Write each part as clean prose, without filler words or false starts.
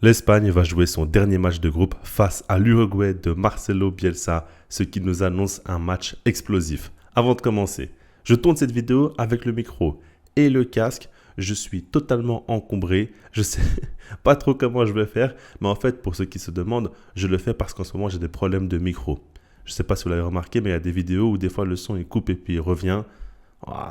L'Espagne va jouer son dernier match de groupe face à l'Uruguay de Marcelo Bielsa, ce qui nous annonce un match explosif. Avant de commencer, je tourne cette vidéo avec le micro et le casque. Je suis totalement encombré. Je sais pas trop comment je vais faire, mais en fait, pour ceux qui se demandent, je le fais parce qu'en ce moment, j'ai des problèmes de micro. Je sais pas si vous l'avez remarqué, mais il y a des vidéos où des fois le son il coupe et puis il revient.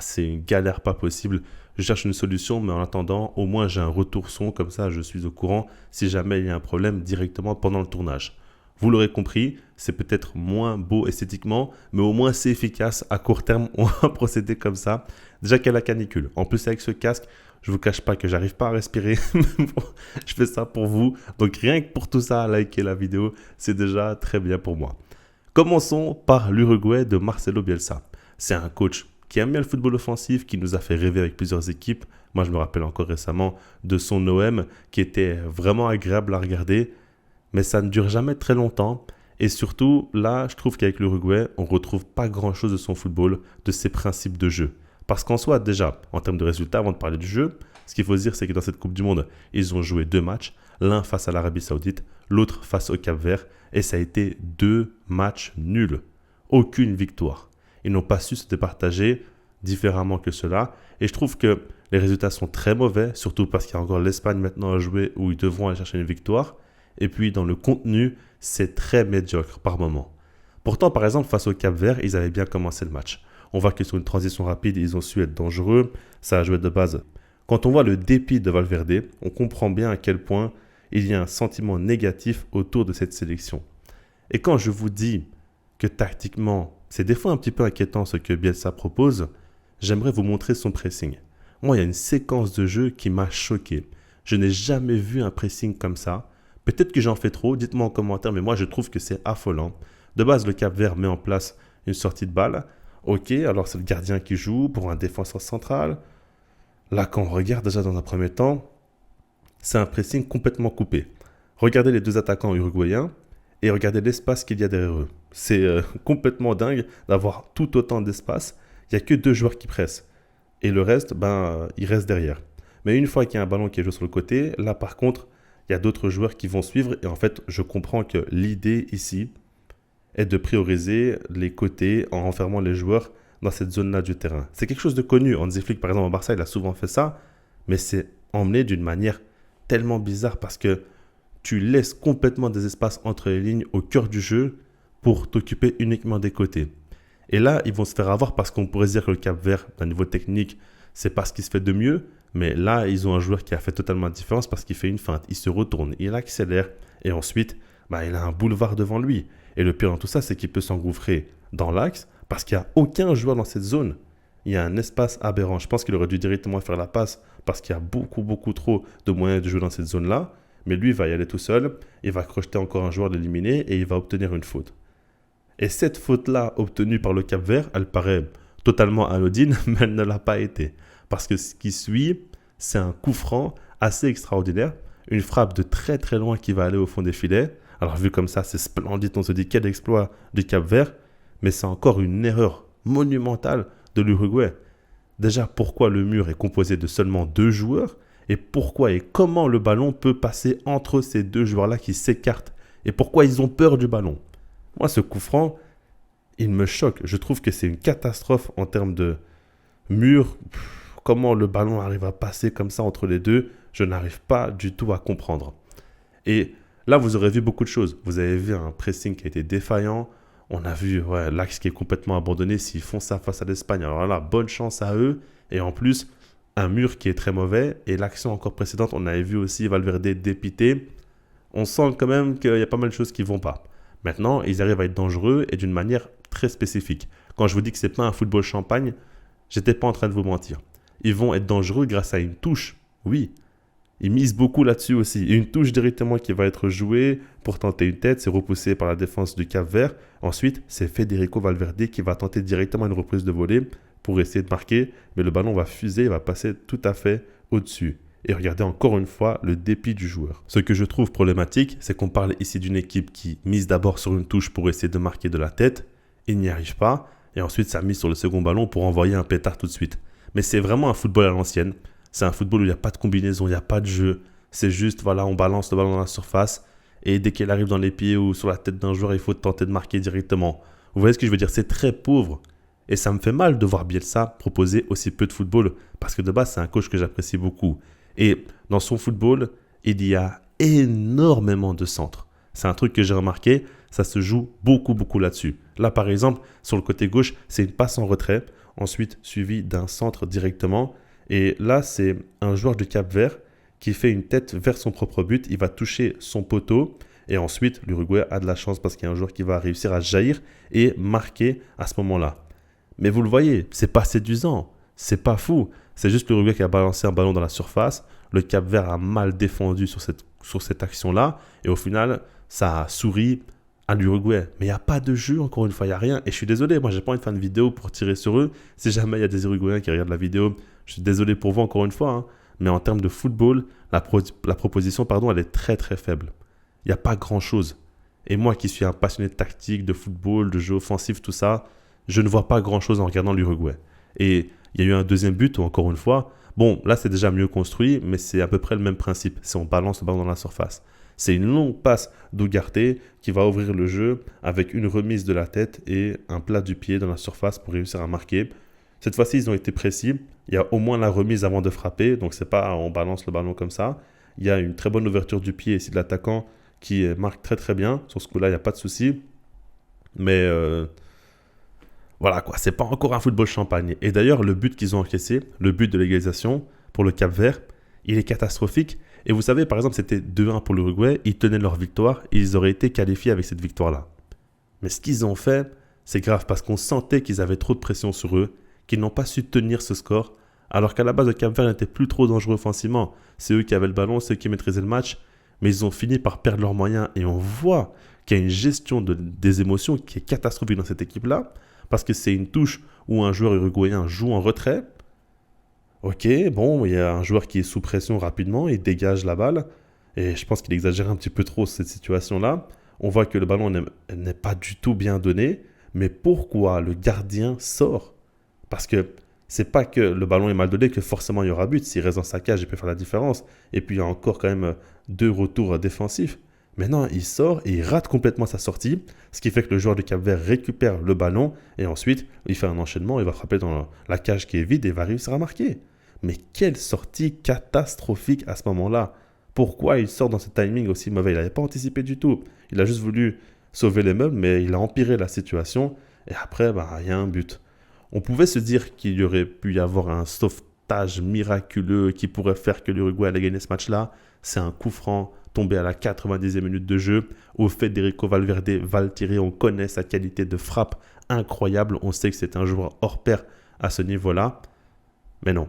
C'est une galère pas possible. Je cherche une solution, mais en attendant, au moins j'ai un retour son, comme ça je suis au courant si jamais il y a un problème directement pendant le tournage. Vous l'aurez compris, c'est peut-être moins beau esthétiquement, mais au moins c'est efficace. À court terme, on va procéder comme ça. Déjà qu'il y a la canicule. En plus, avec ce casque, je ne vous cache pas que j'arrive pas à respirer. Bon, je fais ça pour vous. Donc rien que pour tout ça, liker la vidéo, c'est déjà très bien pour moi. Commençons par l'Uruguay de Marcelo Bielsa. C'est un coach qui aime bien le football offensif, qui nous a fait rêver avec plusieurs équipes. Moi, je me rappelle encore récemment de son OM, qui était vraiment agréable à regarder. Mais ça ne dure jamais très longtemps. Et surtout, là, je trouve qu'avec l'Uruguay, on ne retrouve pas grand-chose de son football, de ses principes de jeu. Parce qu'en soi, déjà, en termes de résultats, avant de parler du jeu, ce qu'il faut se dire, c'est que dans cette Coupe du Monde, ils ont joué 2 matchs. L'un face à l'Arabie Saoudite, l'autre face au Cap-Vert. Et ça a été 2 matchs nuls. Aucune victoire. Ils n'ont pas su se départager différemment que cela. Et je trouve que les résultats sont très mauvais, surtout parce qu'il y a encore l'Espagne maintenant à jouer où ils devront aller chercher une victoire. Et puis dans le contenu, c'est très médiocre par moment. Pourtant, par exemple, face au Cap-Vert, ils avaient bien commencé le match. On voit que sur une transition rapide, ils ont su être dangereux. Ça a joué de base. Quand on voit le dépit de Valverde, on comprend bien à quel point il y a un sentiment négatif autour de cette sélection. Et quand je vous dis que tactiquement, c'est des fois un petit peu inquiétant ce que Bielsa propose, j'aimerais vous montrer son pressing. Moi, il y a une séquence de jeu qui m'a choqué. Je n'ai jamais vu un pressing comme ça. Peut-être que j'en fais trop, dites-moi en commentaire, mais moi je trouve que c'est affolant. De base, le Cap-Vert met en place une sortie de balle. Ok, alors c'est le gardien qui joue pour un défenseur central. Là, quand on regarde déjà dans un premier temps, c'est un pressing complètement coupé. Regardez les 2 attaquants uruguayens et regardez l'espace qu'il y a derrière eux. C'est complètement dingue d'avoir tout autant d'espace. Il n'y a que 2 joueurs qui pressent. Et le reste, il reste derrière. Mais une fois qu'il y a un ballon qui est joué sur le côté, là par contre, il y a d'autres joueurs qui vont suivre. Et en fait, je comprends que l'idée ici est de prioriser les côtés en renfermant les joueurs dans cette zone-là du terrain. C'est quelque chose de connu. Hansi Flick, par exemple, au Barça, il a souvent fait ça. Mais c'est emmené d'une manière tellement bizarre parce que tu laisses complètement des espaces entre les lignes au cœur du jeu pour t'occuper uniquement des côtés. Et là, ils vont se faire avoir parce qu'on pourrait se dire que le Cap-Vert, d'un niveau technique, c'est pas ce qui se fait de mieux. Mais là, ils ont un joueur qui a fait totalement la différence parce qu'il fait une feinte, il se retourne, il accélère et ensuite, il a un boulevard devant lui. Et le pire dans tout ça, c'est qu'il peut s'engouffrer dans l'axe parce qu'il n'y a aucun joueur dans cette zone. Il y a un espace aberrant. Je pense qu'il aurait dû directement faire la passe parce qu'il y a beaucoup trop de moyens de jouer dans cette zone-là. Mais lui, il va y aller tout seul, il va crocheter encore un joueur, l'éliminer et il va obtenir une faute. Et cette faute-là obtenue par le Cap-Vert, elle paraît totalement anodine, mais elle ne l'a pas été. Parce que ce qui suit, c'est un coup franc assez extraordinaire, une frappe de très très loin qui va aller au fond des filets. Alors vu comme ça, c'est splendide, on se dit quel exploit du Cap-Vert, mais c'est encore une erreur monumentale de l'Uruguay. Déjà, pourquoi le mur est composé de seulement 2 joueurs ? Et pourquoi et comment le ballon peut passer entre ces 2 joueurs-là qui s'écartent ? Et pourquoi ils ont peur du ballon ? Moi, ce coup franc, il me choque. Je trouve que c'est une catastrophe en termes de mur. Comment le ballon arrive à passer comme ça entre les 2, je n'arrive pas du tout à comprendre. Et là, vous aurez vu beaucoup de choses. Vous avez vu un pressing qui a été défaillant. On a vu l'axe qui est complètement abandonné. S'ils font ça face à l'Espagne, alors là, bonne chance à eux. Et en plus, un mur qui est très mauvais. Et l'action encore précédente, on avait vu aussi Valverde dépité. On sent quand même qu'il y a pas mal de choses qui ne vont pas. Maintenant, ils arrivent à être dangereux et d'une manière très spécifique. Quand je vous dis que ce n'est pas un football champagne, je n'étais pas en train de vous mentir. Ils vont être dangereux grâce à une touche. Oui, ils misent beaucoup là-dessus aussi. Une touche directement qui va être jouée pour tenter une tête, c'est repoussé par la défense du Cap-Vert. Ensuite, c'est Federico Valverde qui va tenter directement une reprise de volée pour essayer de marquer. Mais le ballon va fuser, il va passer tout à fait au-dessus. Et regardez encore une fois le dépit du joueur. Ce que je trouve problématique, c'est qu'on parle ici d'une équipe qui mise d'abord sur une touche pour essayer de marquer de la tête. Il n'y arrive pas. Et ensuite, ça mise sur le second ballon pour envoyer un pétard tout de suite. Mais c'est vraiment un football à l'ancienne. C'est un football où il n'y a pas de combinaison, il n'y a pas de jeu. C'est juste, voilà, on balance le ballon dans la surface et dès qu'elle arrive dans les pieds ou sur la tête d'un joueur, il faut tenter de marquer directement. Vous voyez ce que je veux dire? C'est très pauvre. Et ça me fait mal de voir Bielsa proposer aussi peu de football parce que de base, c'est un coach que j'apprécie beaucoup. Et dans son football, il y a énormément de centres. C'est un truc que j'ai remarqué, ça se joue beaucoup, beaucoup là-dessus. Là, par exemple, sur le côté gauche, c'est une passe en retrait, ensuite suivi d'un centre directement. Et là, c'est un joueur du Cap-Vert qui fait une tête vers son propre but. Il va toucher son poteau. Et ensuite, l'Uruguay a de la chance parce qu'il y a un joueur qui va réussir à jaillir et marquer à ce moment-là. Mais vous le voyez, c'est pas séduisant, c'est pas fou. C'est juste l'Uruguay qui a balancé un ballon dans la surface. Le Cap-Vert a mal défendu sur cette action-là. Et au final, ça a souri à l'Uruguay. Mais il n'y a pas de jeu, encore une fois, il n'y a rien. Et je suis désolé, moi, j'ai pas envie de faire une vidéo pour tirer sur eux. Si jamais il y a des Uruguayens qui regardent la vidéo, je suis désolé pour vous, encore une fois. Hein. Mais en termes de football, la proposition, elle est très, très faible. Il n'y a pas grand-chose. Et moi qui suis un passionné de tactique, de football, de jeu offensif, tout ça, je ne vois pas grand-chose en regardant l'Uruguay. Et il y a eu un deuxième but où, encore une fois, bon, là c'est déjà mieux construit, mais c'est à peu près le même principe. Si on balance le ballon dans la surface. C'est une longue passe d'Ugarte qui va ouvrir le jeu avec une remise de la tête et un plat du pied dans la surface pour réussir à marquer. Cette fois-ci, ils ont été précis. Il y a au moins la remise avant de frapper, donc c'est pas on balance le ballon comme ça. Il y a une très bonne ouverture du pied ici de l'attaquant qui marque très très bien. Sur ce coup-là, il n'y a pas de souci. Mais voilà quoi, c'est pas encore un football champagne. Et d'ailleurs, le but qu'ils ont encaissé, le but de l'égalisation pour le Cap-Vert, il est catastrophique. Et vous savez, par exemple, c'était 2-1 pour l'Uruguay, ils tenaient leur victoire et ils auraient été qualifiés avec cette victoire-là. Mais ce qu'ils ont fait, c'est grave parce qu'on sentait qu'ils avaient trop de pression sur eux, qu'ils n'ont pas su tenir ce score, alors qu'à la base, le Cap-Vert n'était plus trop dangereux offensivement. C'est eux qui avaient le ballon, c'est eux qui maîtrisaient le match, mais ils ont fini par perdre leurs moyens. Et on voit qu'il y a une gestion des émotions qui est catastrophique dans cette équipe-là, parce que c'est une touche où un joueur uruguayen joue en retrait. Ok, bon, il y a un joueur qui est sous pression rapidement, il dégage la balle, et je pense qu'il exagère un petit peu trop cette situation-là. On voit que le ballon n'est pas du tout bien donné, mais pourquoi le gardien sort? Parce que c'est pas que le ballon est mal donné que forcément il y aura but. S'il reste dans sa cage, il peut faire la différence. Et puis il y a encore quand même 2 retours défensifs. Maintenant, il sort et il rate complètement sa sortie, ce qui fait que le joueur du Cap-Vert récupère le ballon et ensuite il fait un enchaînement, il va frapper dans la cage qui est vide et il va réussir à marquer. Mais quelle sortie catastrophique à ce moment-là! Pourquoi il sort dans ce timing aussi mauvais? Il n'avait pas anticipé du tout. Il a juste voulu sauver les meubles, mais il a empiré la situation et après, il y a un but. On pouvait se dire qu'il y aurait pu y avoir un sauvetage miraculeux qui pourrait faire que l'Uruguay allait gagner ce match-là. C'est un coup franc tombé à la 90e minute de jeu où Federico Valverde va le tirer. On connaît sa qualité de frappe incroyable. On sait que c'est un joueur hors pair à ce niveau-là. Mais non,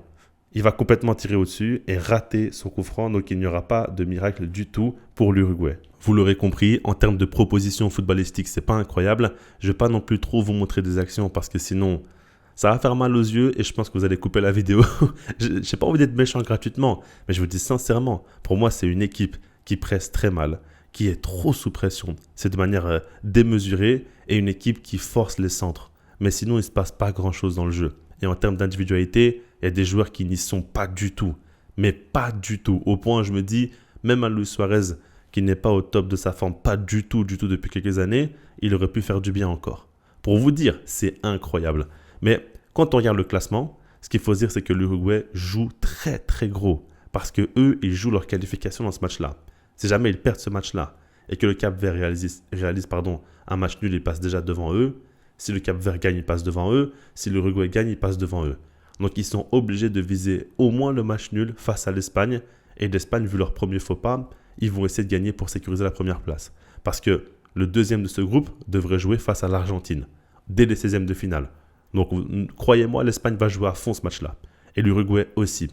il va complètement tirer au-dessus et rater son coup franc. Donc il n'y aura pas de miracle du tout pour l'Uruguay. Vous l'aurez compris, en termes de propositions footballistiques, c'est pas incroyable. Je ne vais pas non plus trop vous montrer des actions parce que sinon, ça va faire mal aux yeux et je pense que vous allez couper la vidéo. Je n'ai pas envie d'être méchant gratuitement, mais je vous dis sincèrement, pour moi, c'est une équipe qui presse très mal, qui est trop sous pression. C'est de manière démesurée et une équipe qui force les centres. Mais sinon, il ne se passe pas grand-chose dans le jeu. Et en termes d'individualité, il y a des joueurs qui n'y sont pas du tout. Mais pas du tout. Au point où je me dis, même un Luis Suarez qui n'est pas au top de sa forme, pas du tout depuis quelques années, il aurait pu faire du bien encore. Pour vous dire, c'est incroyable. Mais quand on regarde le classement, ce qu'il faut se dire, c'est que l'Uruguay joue très très gros. Parce que eux, ils jouent leur qualification dans ce match-là. Si jamais ils perdent ce match-là et que le Cap-Vert réalise un match nul, ils passent déjà devant eux. Si le Cap-Vert gagne, ils passent devant eux. Si l'Uruguay gagne, ils passent devant eux. Donc ils sont obligés de viser au moins le match nul face à l'Espagne. Et l'Espagne, vu leur premier faux pas, ils vont essayer de gagner pour sécuriser la première place. Parce que le deuxième de ce groupe devrait jouer face à l'Argentine dès les 16e de finale. Donc, croyez-moi, l'Espagne va jouer à fond ce match-là. Et l'Uruguay aussi.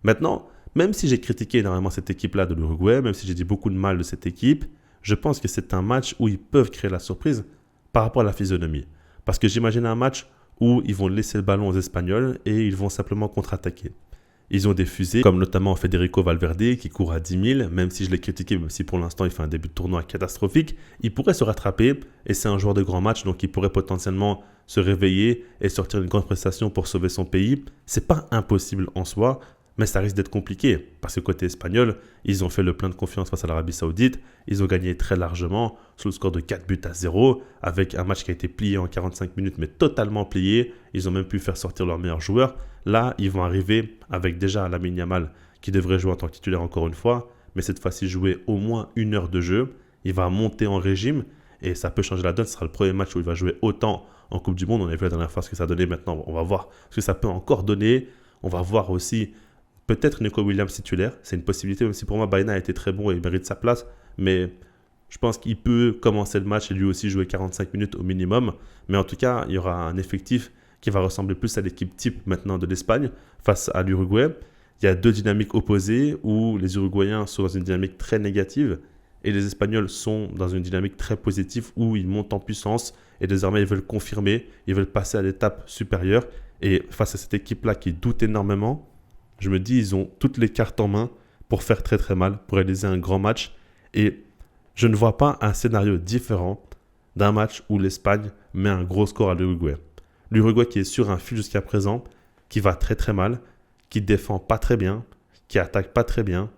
Maintenant, même si j'ai critiqué énormément cette équipe-là de l'Uruguay, même si j'ai dit beaucoup de mal de cette équipe, je pense que c'est un match où ils peuvent créer la surprise par rapport à la physionomie. Parce que j'imagine un match où ils vont laisser le ballon aux Espagnols et ils vont simplement contre-attaquer. Ils ont des fusées, comme notamment Federico Valverde qui court à 10 000, même si je l'ai critiqué, même si pour l'instant il fait un début de tournoi catastrophique, il pourrait se rattraper et c'est un joueur de grand match, donc il pourrait potentiellement se réveiller et sortir une grande prestation pour sauver son pays. C'est pas impossible en soi, Mais ça risque d'être compliqué parce que côté espagnol, ils ont fait le plein de confiance face à l'Arabie Saoudite. Ils ont gagné très largement sous le score de 4-0 avec un match qui a été plié en 45 minutes, mais totalement plié. Ils ont même pu faire sortir leurs meilleurs joueurs. Là, ils vont arriver avec déjà Lamine Yamal qui devrait jouer en tant que titulaire encore une fois, mais cette fois-ci jouer au moins 1 heure de jeu. Il va monter en régime et ça peut changer la donne. Ce sera le premier match où il va jouer autant en Coupe du Monde. On a vu la dernière fois ce que ça donnait. Maintenant, on va voir ce que ça peut encore donner. On va voir aussi peut-être Nico Williams titulaire. C'est une possibilité, même si pour moi, Baena a été très bon et il mérite sa place. Mais je pense qu'il peut commencer le match et lui aussi jouer 45 minutes au minimum. Mais en tout cas, il y aura un effectif qui va ressembler plus à l'équipe type maintenant de l'Espagne face à l'Uruguay. Il y a deux dynamiques opposées où les Uruguayens sont dans une dynamique très négative et les Espagnols sont dans une dynamique très positive où ils montent en puissance et désormais ils veulent confirmer, ils veulent passer à l'étape supérieure. Et face à cette équipe-là qui doute énormément, je me dis ils ont toutes les cartes en main pour faire très très mal, pour réaliser un grand match. Et je ne vois pas un scénario différent d'un match où l'Espagne met un gros score à l'Uruguay. L'Uruguay qui est sur un fil jusqu'à présent, qui va très très mal, qui défend pas très bien, qui attaque pas très bien,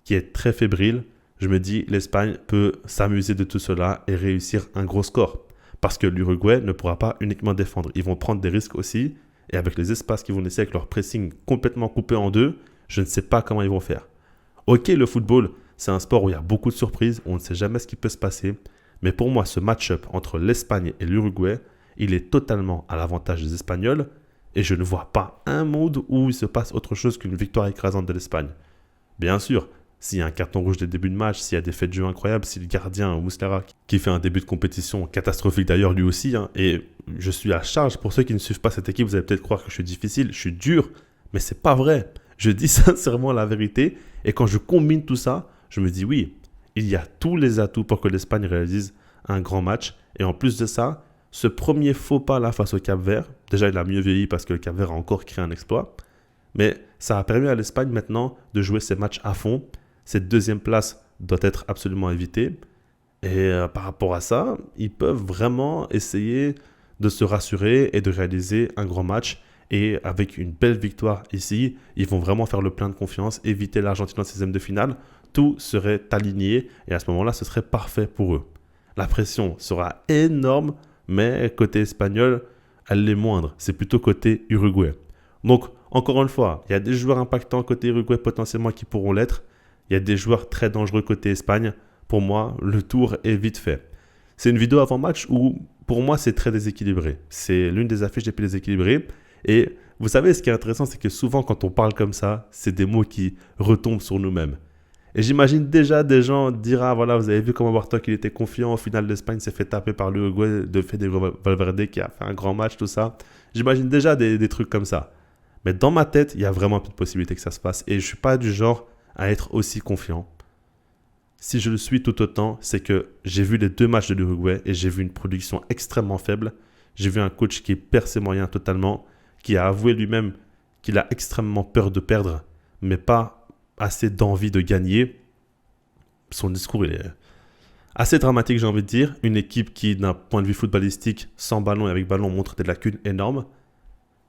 qui est très fébrile. Je me dis l'Espagne peut s'amuser de tout cela et réussir un gros score. Parce que l'Uruguay ne pourra pas uniquement défendre. Ils vont prendre des risques aussi. Et avec les espaces qu'ils vont laisser avec leur pressing complètement coupé en deux, je ne sais pas comment ils vont faire. Ok, le football, c'est un sport où il y a beaucoup de surprises. On ne sait jamais ce qui peut se passer. Mais pour moi, ce match-up entre l'Espagne et l'Uruguay, il est totalement à l'avantage des Espagnols. Et je ne vois pas un monde où il se passe autre chose qu'une victoire écrasante de l'Espagne. Bien sûr, s'il y a un carton rouge dès le début de match, s'il y a des faits de jeu incroyables, si le gardien Muslera qui fait un début de compétition catastrophique d'ailleurs lui aussi, et je suis à charge, pour ceux qui ne suivent pas cette équipe, vous allez peut-être croire que je suis difficile, je suis dur, mais c'est pas vrai. Je dis sincèrement la vérité, et quand je combine tout ça, je me dis oui, il y a tous les atouts pour que l'Espagne réalise un grand match, et en plus de ça, ce premier faux pas là face au Cap-Vert, déjà il a mieux vieilli parce que le Cap-Vert a encore créé un exploit, mais ça a permis à l'Espagne maintenant de jouer ses matchs à fond. Cette deuxième place doit être absolument évitée. Et par rapport à ça, ils peuvent vraiment essayer de se rassurer et de réaliser un grand match. Et avec une belle victoire ici, ils vont vraiment faire le plein de confiance, éviter l'Argentine en 16e de finale. Tout serait aligné et à ce moment-là, ce serait parfait pour eux. La pression sera énorme, mais côté espagnol, elle est moindre. C'est plutôt côté uruguay. Donc, encore une fois, il y a des joueurs impactants côté uruguay potentiellement qui pourront l'être. Il y a des joueurs très dangereux côté Espagne. Pour moi, le tour est vite fait. C'est une vidéo avant-match où, pour moi, c'est très déséquilibré. C'est l'une des affiches les plus déséquilibrées. Et vous savez, ce qui est intéressant, c'est que souvent, quand on parle comme ça, c'est des mots qui retombent sur nous-mêmes. Et j'imagine déjà des gens dire « Ah, voilà, vous avez vu comment Bartok, il était confiant. Au final, l'Espagne s'est fait taper par l'Uruguay de Federico Valverde qui a fait un grand match, tout ça. » J'imagine déjà des trucs comme ça. Mais dans ma tête, il y a vraiment plus de possibilités que ça se passe. Et je ne suis pas du genre à être aussi confiant. Si je le suis tout autant, c'est que j'ai vu les deux matchs de l'Uruguay et j'ai vu une production extrêmement faible. J'ai vu un coach qui perd ses moyens totalement, qui a avoué lui-même qu'il a extrêmement peur de perdre, mais pas assez d'envie de gagner. Son discours, il est assez dramatique, j'ai envie de dire. Une équipe qui, d'un point de vue footballistique, sans ballon et avec ballon, montre des lacunes énormes.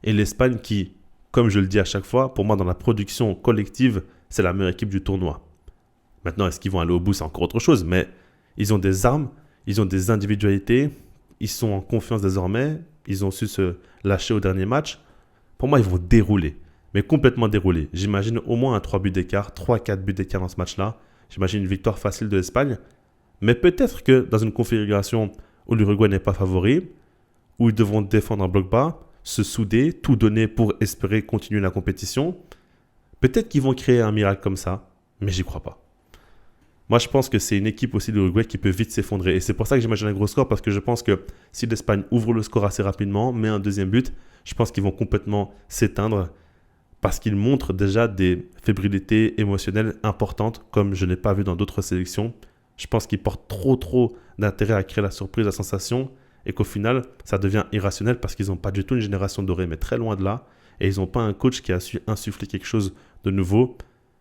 Et l'Espagne qui, comme je le dis à chaque fois, pour moi, dans la production collective, c'est la meilleure équipe du tournoi. Maintenant, est-ce qu'ils vont aller au bout, c'est encore autre chose. Mais ils ont des armes, ils ont des individualités, ils sont en confiance désormais, ils ont su se lâcher au dernier match. Pour moi, ils vont dérouler, mais complètement dérouler. J'imagine au moins un 3 buts d'écart, 3-4 buts d'écart dans ce match-là. J'imagine une victoire facile de l'Espagne. Mais peut-être que dans une configuration où l'Uruguay n'est pas favori, où ils devront défendre en bloc bas, se souder, tout donner pour espérer continuer la compétition, peut-être qu'ils vont créer un miracle comme ça, mais j'y crois pas. Moi, je pense que c'est une équipe aussi de l'Uruguay qui peut vite s'effondrer. Et c'est pour ça que j'imagine un gros score, parce que je pense que si l'Espagne ouvre le score assez rapidement, met un deuxième but, je pense qu'ils vont complètement s'éteindre parce qu'ils montrent déjà des fébrilités émotionnelles importantes, comme je n'ai pas vu dans d'autres sélections. Je pense qu'ils portent trop d'intérêt à créer la surprise, la sensation, et qu'au final, ça devient irrationnel parce qu'ils n'ont pas du tout une génération dorée, mais très loin de là. Et ils n'ont pas un coach qui a su insuffler quelque chose de nouveau.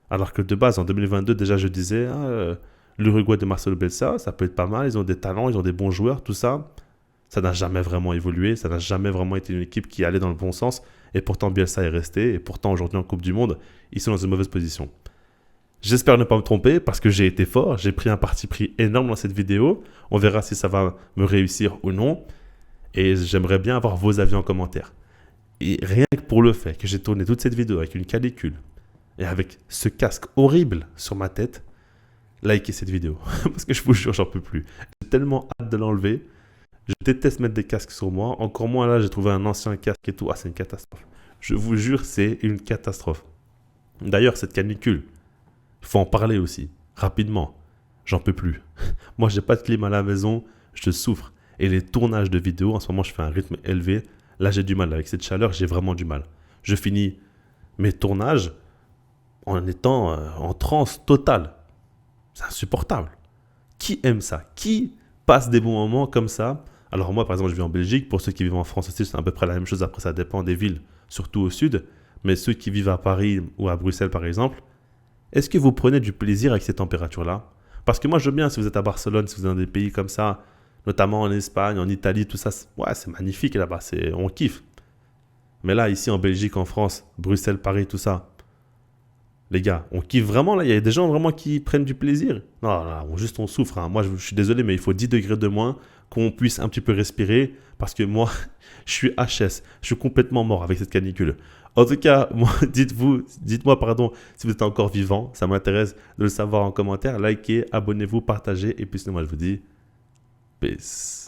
Alors que de base, en 2022, déjà, je disais, l'Uruguay de Marcelo Bielsa, ça peut être pas mal. Ils ont des talents, ils ont des bons joueurs, tout ça. Ça n'a jamais vraiment évolué. Ça n'a jamais vraiment été une équipe qui allait dans le bon sens. Et pourtant, Bielsa est resté. Et pourtant, aujourd'hui, en Coupe du Monde, ils sont dans une mauvaise position. J'espère ne pas me tromper parce que j'ai été fort. J'ai pris un parti pris énorme dans cette vidéo. On verra si ça va me réussir ou non. Et j'aimerais bien avoir vos avis en commentaire. Et rien que pour le fait que j'ai tourné toute cette vidéo avec une canicule et avec ce casque horrible sur ma tête, likez cette vidéo. Parce que je vous jure, j'en peux plus. J'ai tellement hâte de l'enlever. Je déteste mettre des casques sur moi. Encore moins là, j'ai trouvé un ancien casque et tout. Ah, c'est une catastrophe. Je vous jure, c'est une catastrophe. D'ailleurs, cette canicule, il faut en parler aussi. Rapidement. J'en peux plus. Moi, j'ai pas de clim à la maison. Je souffre. Et les tournages de vidéos, en ce moment, je fais un rythme élevé. Là, j'ai du mal. Avec cette chaleur, j'ai vraiment du mal. Je finis mes tournages en étant en transe totale. C'est insupportable. Qui aime ça? Qui passe des bons moments comme ça? Alors moi, par exemple, je vis en Belgique. Pour ceux qui vivent en France aussi, c'est à peu près la même chose. Après, ça dépend des villes, surtout au sud. Mais ceux qui vivent à Paris ou à Bruxelles, par exemple, est-ce que vous prenez du plaisir avec ces températures-là? Parce que moi, je veux bien, si vous êtes à Barcelone, si vous êtes dans des pays comme ça, notamment en Espagne, en Italie, tout ça, ouais, c'est magnifique là-bas, on kiffe. Mais là, ici, en Belgique, en France, Bruxelles, Paris, tout ça, les gars, on kiffe vraiment là. Il y a des gens vraiment qui prennent du plaisir. Non, là, on souffre. Hein. Moi, je suis désolé, mais il faut 10 degrés de moins qu'on puisse un petit peu respirer. Parce que moi, je suis HS. Je suis complètement mort avec cette canicule. En tout cas, moi, dites-moi, pardon, si vous êtes encore vivant. Ça m'intéresse de le savoir en commentaire. Likez, abonnez-vous, partagez. Et puis sinon, moi, je vous dis peace.